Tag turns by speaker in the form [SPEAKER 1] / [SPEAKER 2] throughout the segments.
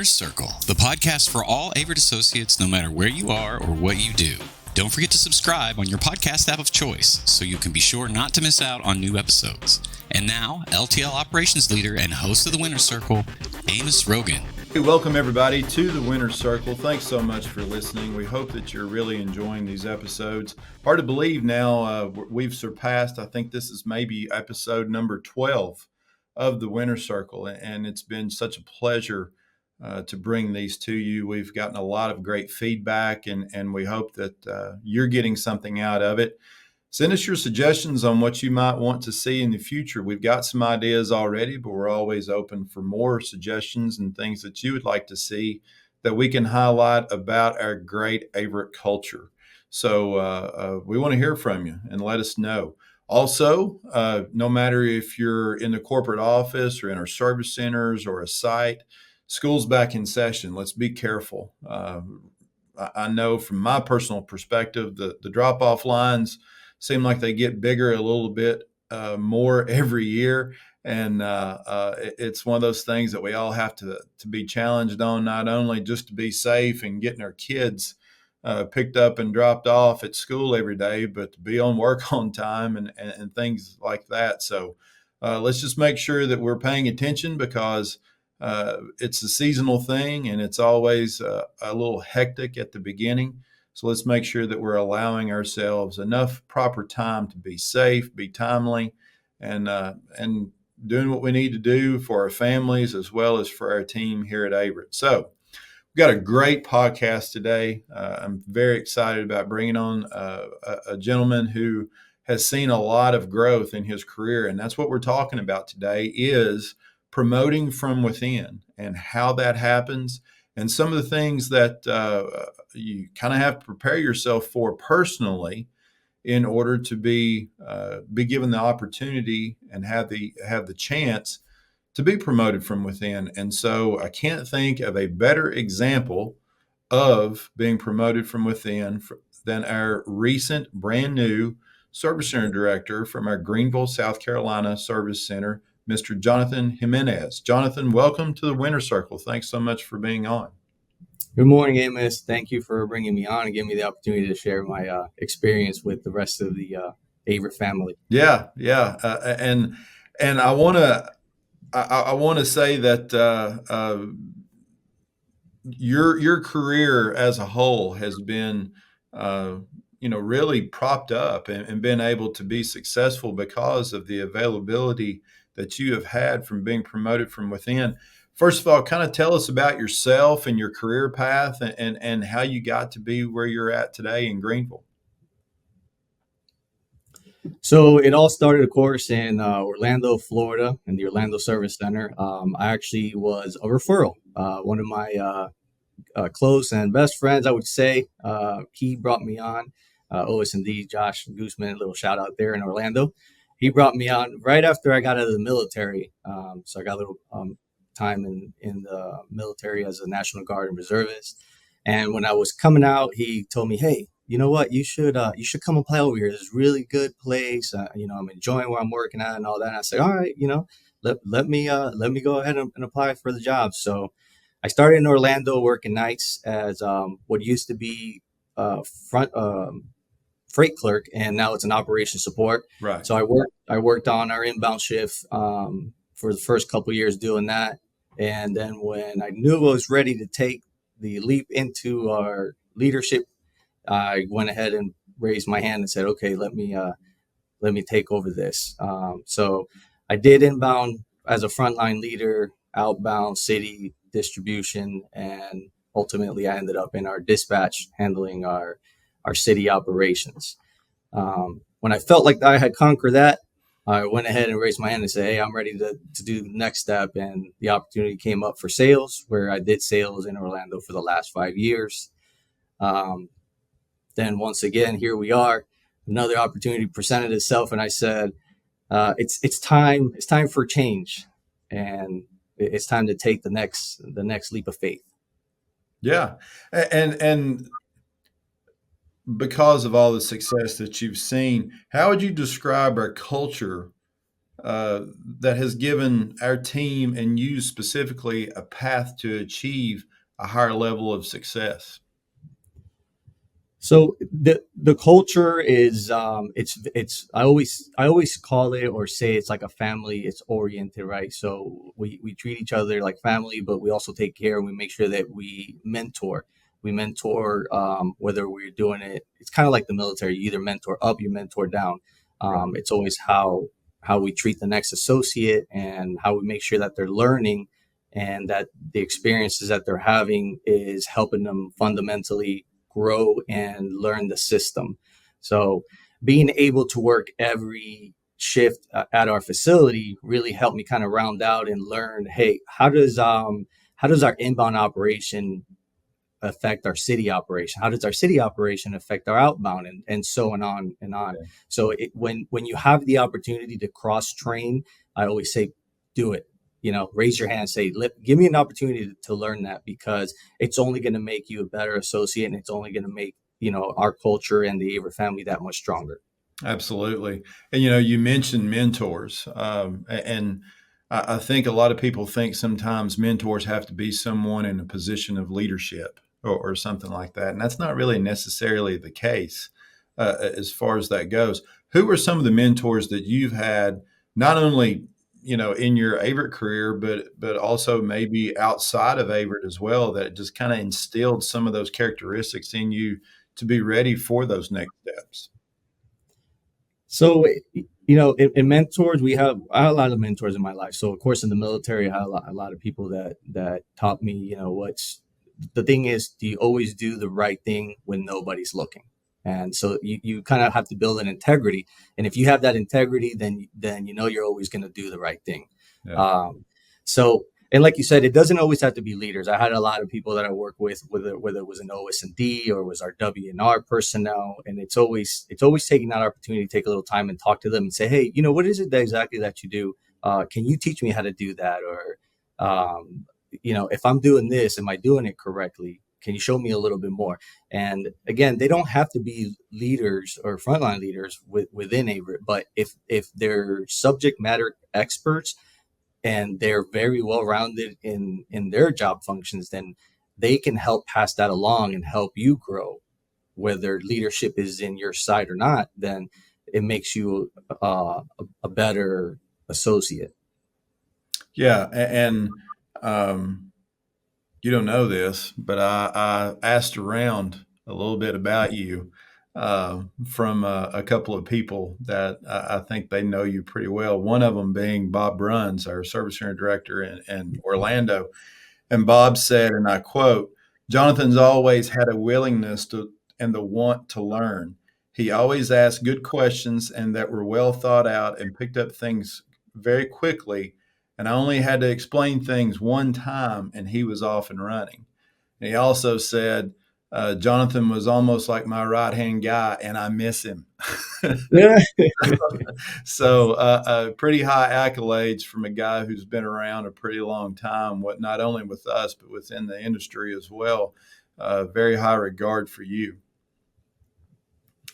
[SPEAKER 1] Winner's Circle, the podcast for all Averitt associates, no matter where you are or what you do. Don't forget to subscribe on your podcast app of choice so you can be sure not to miss out on new episodes. And now, LTL operations leader and host of the Winner's Circle, Amos Rogan.
[SPEAKER 2] Hey, welcome everybody to the Winner's Circle. Thanks so much for listening. We hope that you're really enjoying these episodes. Hard to believe now we've surpassed, I think this is maybe episode number 12 of the Winner's Circle, and it's been such a pleasure to bring these to you. We've gotten a lot of great feedback, and we hope that you're getting something out of it. Send us your suggestions on what you might want to see in the future. We've got some ideas already, but we're always open for more suggestions and things that you would like to see that we can highlight about our great Averitt culture. So we want to hear from you and let us know. Also, no matter if you're in the corporate office or in our service centers or a site, school's back in session. Let's be careful. I know from my personal perspective, the drop-off lines seem like they get bigger a little bit more every year. And it's one of those things that we all have to be challenged on, not only just to be safe and getting our kids picked up and dropped off at school every day, but to be on work on time and things like that. So let's just make sure that we're paying attention, because it's a seasonal thing and it's always a little hectic at the beginning. So let's make sure that we're allowing ourselves enough proper time to be safe, be timely, and doing what we need to do for our families as well as for our team here at Averitt. So we've got a great podcast today. I'm very excited about bringing on a gentleman who has seen a lot of growth in his career, and that's what we're talking about today, is promoting from within and how that happens, and some of the things that you kind of have to prepare yourself for personally in order to be given the opportunity and have the chance to be promoted from within. And so I can't think of a better example of being promoted from within than our recent brand new service center director from our Greenville, South Carolina service center, Mr. Jonathan Jimenez. Jonathan, welcome to the Winner's Circle. Thanks so much for being on.
[SPEAKER 3] Good morning, Amos. Thank you for bringing me on and giving me the opportunity to share my experience with the rest of the Averitt family.
[SPEAKER 2] Yeah. And I want to say that your career as a whole has been really propped up and been able to be successful because of the availability that you have had from being promoted from within. First of all, kind of tell us about yourself and your career path and how you got to be where you're at today in Greenville.
[SPEAKER 3] So it all started, of course, in Orlando, Florida, in the Orlando Service Center. I actually was a referral. One of my close and best friends, I would say, he brought me on. OS&D, Josh Gooseman, a little shout out there in Orlando. He brought me on right after I got out of the military. So I got a little time in the military as a National Guard and reservist. And when I was coming out, he told me, "Hey, you know what? You should come apply over here. It's a really good place. I'm enjoying where I'm working at and all that." And I said, "All right, let me go ahead and apply for the job." So I started in Orlando working nights as what used to be freight clerk, and now it's an operations support.
[SPEAKER 2] Right.
[SPEAKER 3] So I worked on our inbound shift for the first couple of years doing that. And then when I knew I was ready to take the leap into our leadership, I went ahead and raised my hand and said, "Okay, let me take over this." So I did inbound as a frontline leader, outbound city distribution, and ultimately I ended up in our dispatch handling our city operations. When I felt like I had conquered that, I went ahead and raised my hand and said, "Hey, I'm ready to do the next step." And the opportunity came up for sales, where I did sales in Orlando for the last 5 years. Then once again, here we are. Another opportunity presented itself, and I said, "It's time for change, and it's time to take the next leap of faith."
[SPEAKER 2] Yeah, and because of all the success that you've seen, how would you describe our culture that has given our team and you specifically a path to achieve a higher level of success?
[SPEAKER 3] So the culture is it's I always call it or say it's like a family. It's oriented, right? So we treat each other like family, but we also take care and we make sure that we mentor. We mentor whether we're doing it. It's kind of like the military. You either mentor up, you mentor down.
[SPEAKER 2] Right.
[SPEAKER 3] It's always how we treat the next associate and how we make sure that they're learning and that the experiences that they're having is helping them fundamentally grow and learn the system. So being able to work every shift at our facility really helped me kind of round out and learn, hey, how does our inbound operation affect our city operation? How does our city operation affect our outbound, and so on and on.
[SPEAKER 2] Yeah.
[SPEAKER 3] So when you have the opportunity to cross train, I always say, do it. Raise your hand, say, give me an opportunity to learn that, because it's only going to make you a better associate, and it's only going to make our culture and the Averitt family that much stronger.
[SPEAKER 2] Absolutely. And you mentioned mentors, and I think a lot of people think sometimes mentors have to be someone in a position of leadership or something like that, and that's not really necessarily the case as far as that goes. Who are some of the mentors that you've had, not only in your Averitt career, but also maybe outside of Averitt as well, that just kind of instilled some of those characteristics in you to be ready for those next steps?
[SPEAKER 3] So, in mentors, I had a lot of mentors in my life. So, of course, in the military, I had a lot of people that taught me, what's the thing is, do you always do the right thing when nobody's looking? And so you kind of have to build an integrity. And if you have that integrity, then you're always going to do the right thing.
[SPEAKER 2] Yeah.
[SPEAKER 3] Um, so, and like you said, it doesn't always have to be leaders. I had a lot of people that I work with, whether it was an OS&D or was our W&R personnel, and it's always taking that opportunity to take a little time and talk to them and say, hey, what is it exactly that you do? Can you teach me how to do that? Or if I'm doing this, am I doing it correctly? Can you show me a little bit more? And again, they don't have to be leaders or frontline leaders within Averitt, but if they're subject matter experts and they're very well rounded in their job functions, then they can help pass that along and help you grow. Whether leadership is in your side or not, then it makes you a better associate.
[SPEAKER 2] Yeah, and you don't know this, but I asked around a little bit about you from a couple of people that I think they know you pretty well. One of them being Bob Bruns, our service center director in Orlando. And Bob said, and I quote, "Jonathan's always had a willingness to and the want to learn. He always asked good questions and that were well thought out and picked up things very quickly. And I only had to explain things one time and he was off and running." And he also said, Jonathan was almost like my right hand guy, and I miss him.
[SPEAKER 3] Yeah.
[SPEAKER 2] So, pretty high accolades from a guy who's been around a pretty long time, what not only with us, but within the industry as well. Very high regard for you.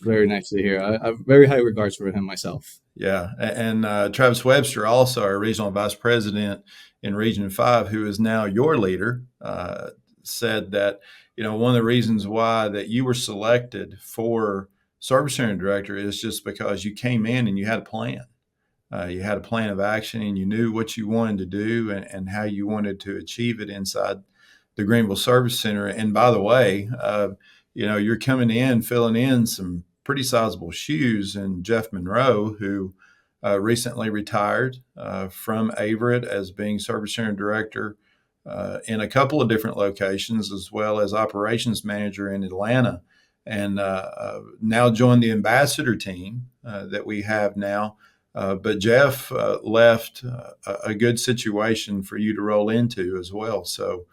[SPEAKER 3] Very nice to hear. I have very high regards for him myself.
[SPEAKER 2] Yeah. And Travis Webster, also our regional vice president in Region 5, who is now your leader, said that, one of the reasons why that you were selected for service center director is just because you came in and you had a plan. You had a plan of action and you knew what you wanted to do and how you wanted to achieve it inside the Greenville Service Center. And by the way, you're coming in, filling in some pretty sizable shoes. And Jeff Monroe, who recently retired from Averitt as being service center director in a couple of different locations, as well as operations manager in Atlanta, and now joined the ambassador team that we have now. But Jeff left a good situation for you to roll into as well. So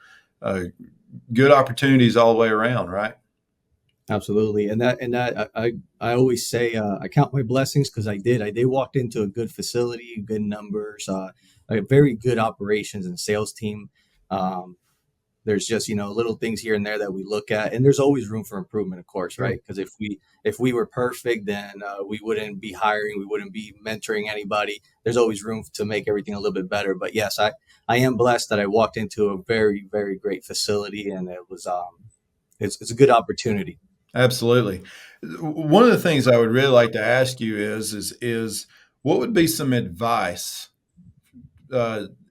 [SPEAKER 2] good opportunities all the way around, right?
[SPEAKER 3] Absolutely. And I always say, I count my blessings, because I did walked into a good facility, good numbers, a very good operations and sales team. There's just, little things here and there that we look at, and there's always room for improvement, of course,
[SPEAKER 2] Sure.
[SPEAKER 3] right? Because if we were perfect, then we wouldn't be hiring, we wouldn't be mentoring anybody. There's always room to make everything a little bit better. But yes, I am blessed that I walked into a very, very great facility, and it was it's a good opportunity.
[SPEAKER 2] Absolutely. One of the things I would really like to ask you is what would be some advice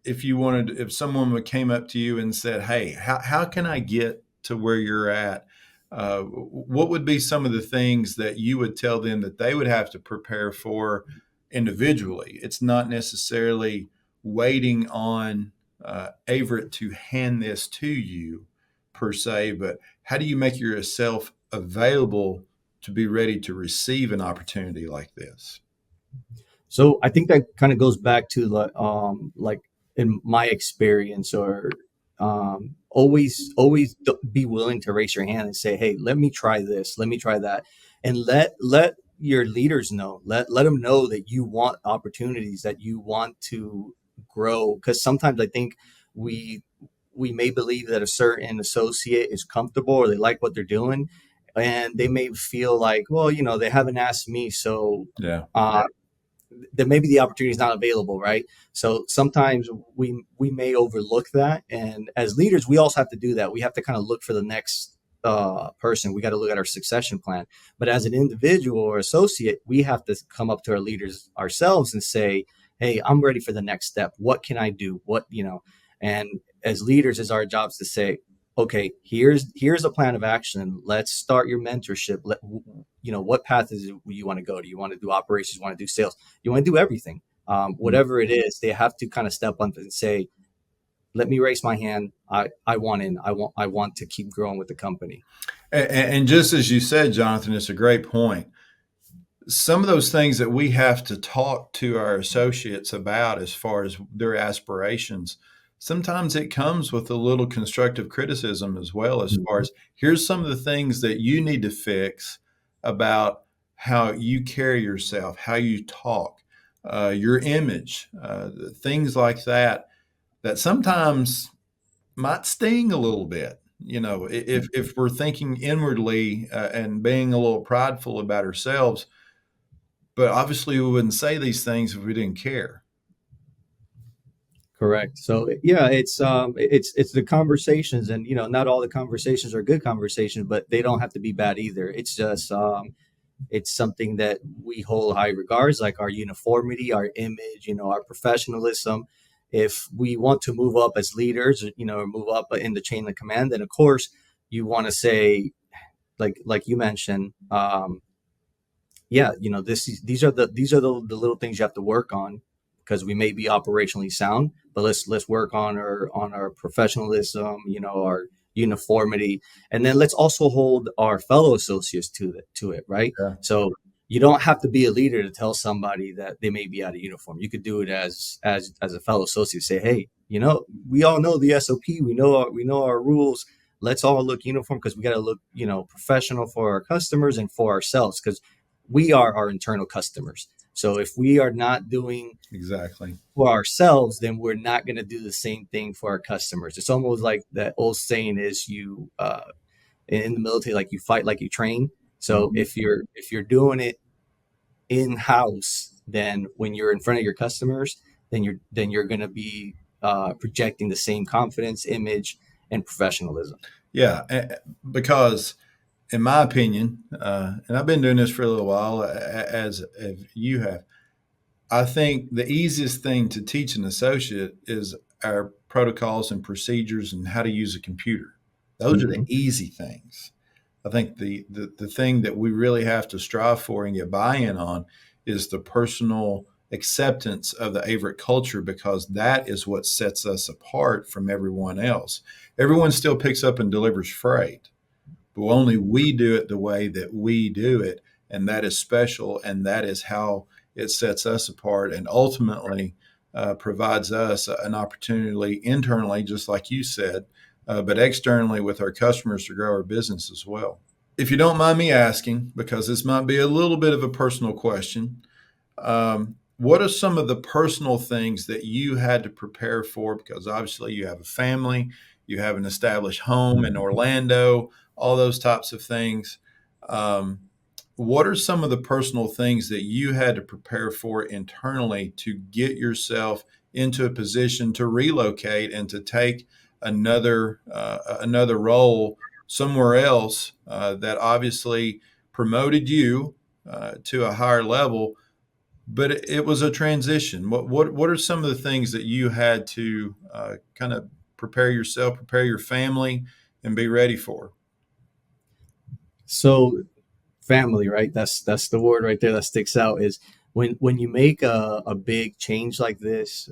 [SPEAKER 2] if someone came up to you and said, "Hey, how can I get to where you're at?" What would be some of the things that you would tell them that they would have to prepare for individually? It's not necessarily waiting on Averitt to hand this to you per se, but how do you make yourself available to be ready to receive an opportunity like this?
[SPEAKER 3] So I think that kind of goes back to like in my experience, or always be willing to raise your hand and say, "Hey, let me try this, let me try that," and let your leaders know, let them know that you want opportunities, that you want to grow. Because sometimes I think we we may believe that a certain associate is comfortable or they like what they're doing, and they may feel like, well, they haven't asked me, so
[SPEAKER 2] Yeah.
[SPEAKER 3] that maybe the opportunity is not available, right? So sometimes we may overlook that, and as leaders, we also have to do that. We have to kind of look for the next person. We got to look at our succession plan. But as an individual or associate, we have to come up to our leaders ourselves and say, "Hey, I'm ready for the next step. What can I do? And as leaders, it's our jobs to say, "Okay, here's a plan of action. Let's start your mentorship. What path is it you want to go? Do you want to do operations? You want to do sales? You want to do everything? Whatever it is, they have to kind of step up and say, let me raise my hand. I want in. I want to keep growing with the company."
[SPEAKER 2] And just as you said, Jonathan, it's a great point. Some of those things that we have to talk to our associates about as far as their aspirations, sometimes it comes with a little constructive criticism as well, as far as here's some of the things that you need to fix about how you carry yourself, how you talk, your image, things like that, that sometimes might sting a little bit. If we're thinking inwardly and being a little prideful about ourselves, but obviously we wouldn't say these things if we didn't care.
[SPEAKER 3] Correct. So yeah, it's the conversations, and not all the conversations are good conversations, but they don't have to be bad either. It's just it's something that we hold high regards, like our uniformity, our image, our professionalism. If we want to move up as leaders, or move up in the chain of command, then of course you want to say, like you mentioned, yeah, these are the little things you have to work on, because we may be operationally sound, but let's work on our professionalism, our uniformity, and then let's also hold our fellow associates to it, right?
[SPEAKER 2] Yeah.
[SPEAKER 3] So you don't have to be a leader to tell somebody that they may be out of uniform. You could do it as a fellow associate. Say, "Hey, we all know the SOP. We know our rules. Let's all look uniform, because we got to look, professional for our customers and for ourselves, because we are our internal customers. So if we are not doing
[SPEAKER 2] Exactly.
[SPEAKER 3] for ourselves, then we're not going to do the same thing for our customers." It's almost like that old saying is, you in the military, like you fight like you train. So
[SPEAKER 2] Mhm.
[SPEAKER 3] if you're doing it in house, then when you're in front of your customers, then you're going to be projecting the same confidence, image, and professionalism.
[SPEAKER 2] Yeah, because in my opinion, and I've been doing this for a little while, as you have, I think the easiest thing to teach an associate is our protocols and procedures and how to use a computer. Those are the
[SPEAKER 3] Mhm.
[SPEAKER 2] easy things. I think the thing that we really have to strive for and get buy-in on is the personal acceptance of the Averitt culture, because that is what sets us apart from everyone else. Everyone still picks up and delivers freight, but only we do it the way that we do it, and that is special, and that is how it sets us apart, and ultimately provides us an opportunity internally, just like you said, but externally with our customers to grow our business as well. If you don't mind me asking, because this might be a little bit of a personal question, what are some of the personal things that you had to prepare for? Because obviously you have a family, You have an established home in Orlando, all those types of things. Um, what are some of the personal things that you had to prepare for internally to get yourself into a position to relocate and to take another role somewhere else that obviously promoted you to a higher level, but it was a transition. What are some of the things that you had to kind of prepare yourself, prepare your family, and be ready for?
[SPEAKER 3] So family, right? That's the word right there that sticks out is when you make a big change like this,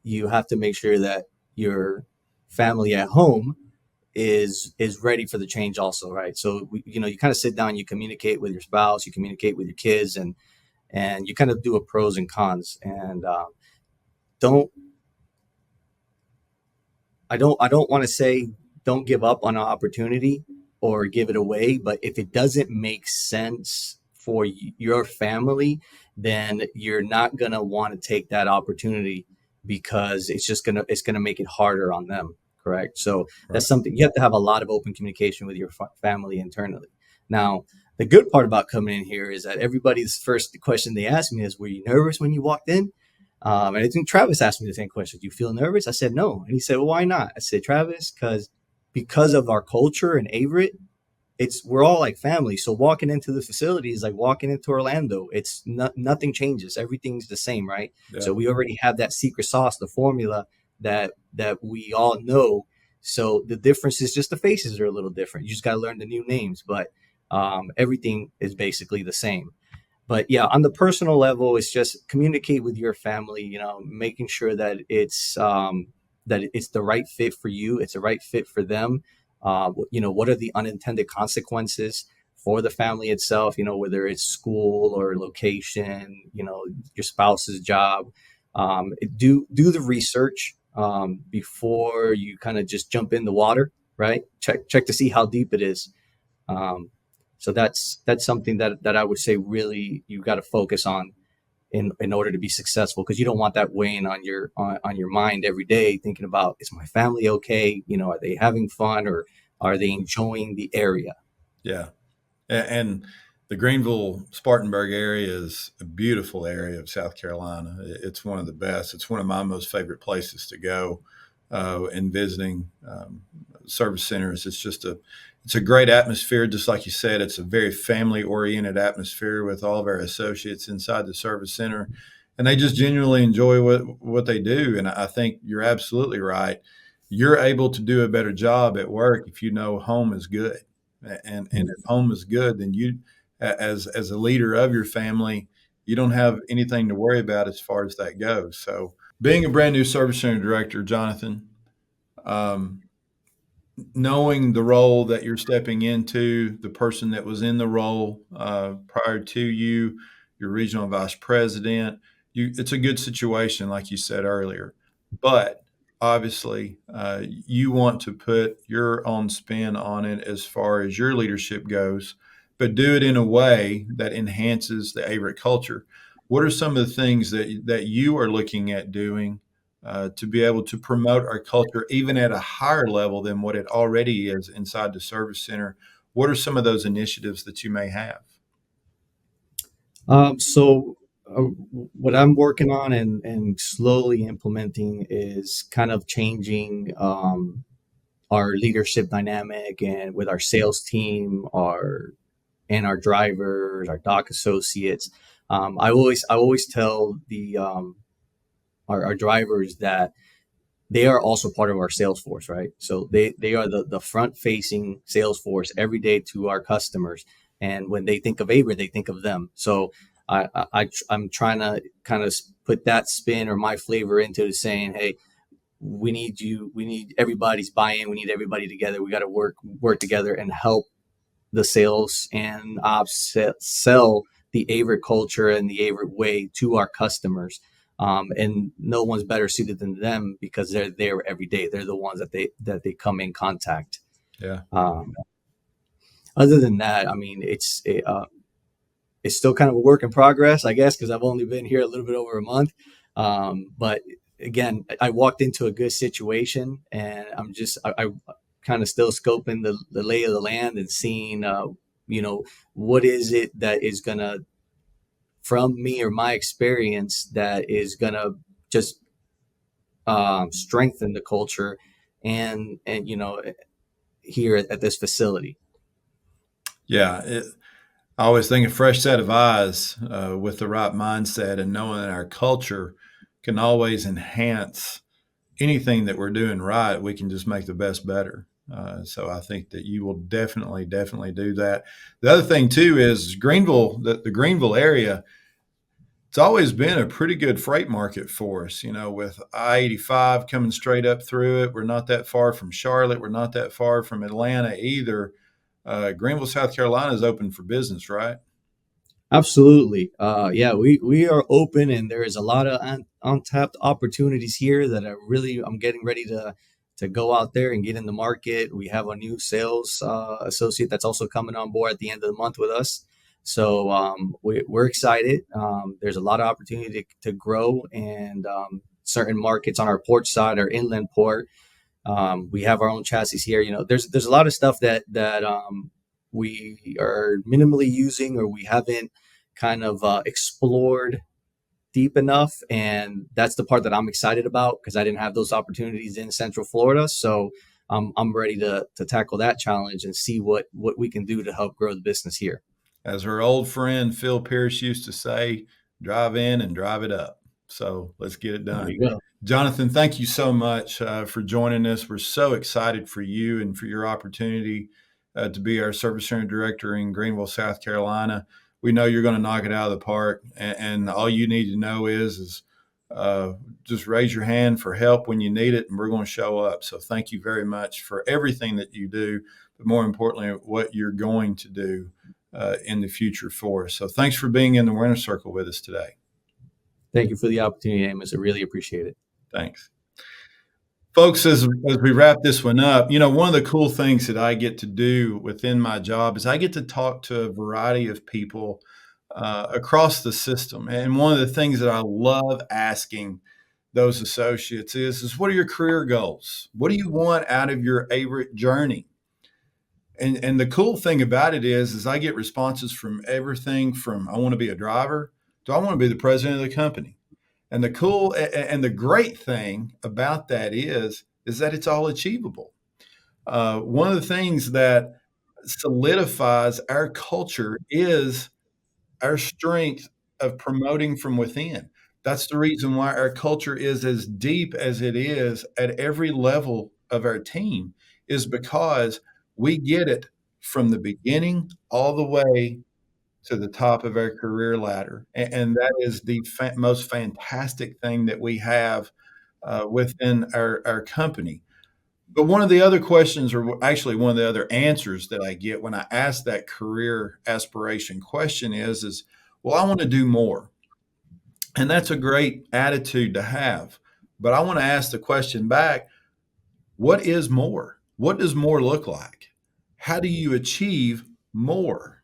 [SPEAKER 3] you have to make sure that your family at home is ready for the change also, right? So you kind of sit down, you communicate with your spouse, you communicate with your kids, and you kind of do a pros and cons. And don't I don't want to say don't give up on an opportunity or give it away, but if it doesn't make sense for your family, then you're not gonna want to take that opportunity because it's gonna make it harder on them. Correct. So
[SPEAKER 2] Right.
[SPEAKER 3] that's something you have to have a lot of open communication with your family internally. Now, the good part about coming in here is that everybody's first question they ask me is, "Were you nervous when you walked in?" And I think Travis asked me the same question. Do you feel nervous? I said no. And he said, well, why not? I said, Travis, because of our culture in Averitt, we're all like family. So walking into the facility is like walking into Orlando. It's nothing changes. Everything's the same, right?
[SPEAKER 2] Yeah.
[SPEAKER 3] So we already have that secret sauce, the formula that we all know. So the difference is just the faces are a little different. You just got to learn the new names, but everything is basically the same. But yeah, on the personal level, it's just communicate with your family, making sure that it's the right fit for you, it's the right fit for them. What are the unintended consequences for the family itself, whether it's school or location, your spouse's job. Do the research before you kind of just jump in the water, right? Check to see how deep it is. Um, so that's something that I would say really you got to focus on in order to be successful, because you don't want that weighing on your mind every day, thinking about, is my family okay? Are they having fun, or are they enjoying the area?
[SPEAKER 2] Yeah. And the Greenville Spartanburg area is a beautiful area of South Carolina. It's one of the best. It's one of my most favorite places to go in visiting service centers. It's a great atmosphere. Just like you said, it's a very family oriented atmosphere with all of our associates inside the service center, and they just genuinely enjoy what they do. And I think you're absolutely right. You're able to do a better job at work if you know home is good. And if home is good, then you, as a leader of your family, you don't have anything to worry about as far as that goes. So, being a brand new service center director, Jonathan, um, knowing the role that you're stepping into, the person that was in the role prior to you, your regional vice president, it's a good situation, like you said earlier. But obviously, you want to put your own spin on it as far as your leadership goes, but do it in a way that enhances the Averitt culture. What are some of the things that you are looking at doing to be able to promote our culture even at a higher level than what it already is inside the service center? What are some of those initiatives that you may have?
[SPEAKER 3] So what I'm working on and slowly implementing is kind of changing our leadership dynamic, and with our sales team, our drivers, our dock associates. I always tell our drivers that they are also part of our sales force, right? So they are the front facing sales force every day to our customers. And when they think of Averitt, they think of them. So I'm trying to kind of put that spin or my flavor into saying, hey, we need you, we need everybody's buy-in, we need everybody together. We got to work together and help the sales and ops sell the Averitt culture and the Averitt way to our customers. And no one's better suited than them because they're there every day. They're the ones that they come in contact.
[SPEAKER 2] Yeah.
[SPEAKER 3] Other than that, I mean, it's still kind of a work in progress, I guess, because I've only been here a little bit over a month. But again, I walked into a good situation, and I kind of still scoping the lay of the land and seeing, what is it that is gonna, from me or my experience, that is gonna just strengthen the culture, and here at this facility.
[SPEAKER 2] Yeah, I always think a fresh set of eyes with the right mindset and knowing that our culture can always enhance anything that we're doing right. We can just make the best better. So I think that you will definitely do that. The other thing too is Greenville, the Greenville area. It's always been a pretty good freight market for us, with I-85 coming straight up through it. We're not that far from Charlotte. We're not that far from Atlanta either. Greenville, South Carolina is open for business, right?
[SPEAKER 3] Absolutely. Yeah, we are open, and there is a lot of untapped opportunities here that I'm getting ready to go out there and get in the market. We have a new sales associate that's also coming on board at the end of the month with us. So we're excited. There's a lot of opportunity to grow, and certain markets on our port side, our inland port. We have our own chassis here. There's a lot of stuff that we are minimally using, or we haven't kind of explored deep enough, and that's the part that I'm excited about, because I didn't have those opportunities in Central Florida. So I'm ready to tackle that challenge and see what we can do to help grow the business here.
[SPEAKER 2] As our old friend Phil Pierce used to say, drive in and drive it up. So let's get it done.
[SPEAKER 3] There you go.
[SPEAKER 2] Jonathan, thank you so much for joining us. We're so excited for you and for your opportunity to be our service center director in Greenville, South Carolina. We know you're going to knock it out of the park, and all you need to know is just raise your hand for help when you need it, and we're going to show up. So thank you very much for everything that you do, but more importantly, what you're going to do in the future for us. So thanks for being in the Winner Circle with us today.
[SPEAKER 3] Thank you for the opportunity, Amos. I really appreciate it.
[SPEAKER 2] Thanks. Folks, as we wrap this one up, one of the cool things that I get to do within my job is I get to talk to a variety of people across the system. And one of the things that I love asking those associates is what are your career goals? What do you want out of your Averitt journey? And the cool thing about it is I get responses from everything from I want to be a driver to I want to be the president of the company. And the cool and the great thing about that is that it's all achievable. One of the things that solidifies our culture is our strength of promoting from within. That's the reason why our culture is as deep as it is at every level of our team, is because we get it from the beginning all the way to the top of our career ladder. And that is the most fantastic thing that we have within our company. But one of the other questions, or actually one of the other answers that I get when I ask that career aspiration question is, well, I want to do more. And that's a great attitude to have. But I want to ask the question back, what is more? What does more look like? How do you achieve more?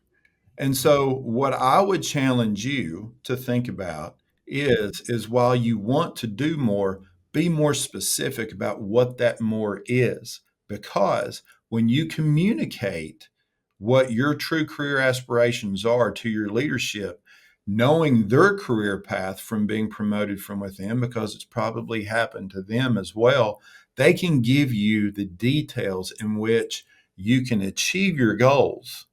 [SPEAKER 2] And so what I would challenge you to think about is while you want to do more, be more specific about what that more is. Because when you communicate what your true career aspirations are to your leadership, knowing their career path from being promoted from within, because it's probably happened to them as well, they can give you the details in which you can achieve your goals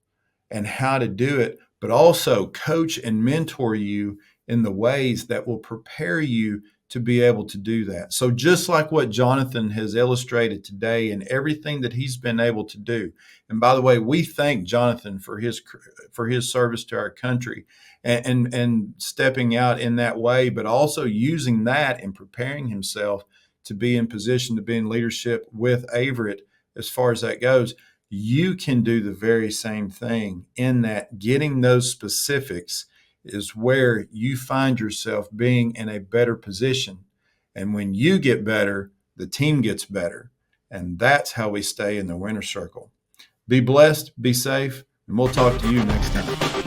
[SPEAKER 2] and how to do it, but also coach and mentor you in the ways that will prepare you to be able to do that. So just like what Jonathan has illustrated today and everything that he's been able to do. And by the way, we thank Jonathan for his service to our country and stepping out in that way, but also using that and preparing himself to be in position to be in leadership with Averitt as far as that goes. You can do the very same thing, in that getting those specifics is where you find yourself being in a better position. And when you get better, the team gets better. And that's how we stay in the winner circle. Be blessed, be safe, and we'll talk to you next time.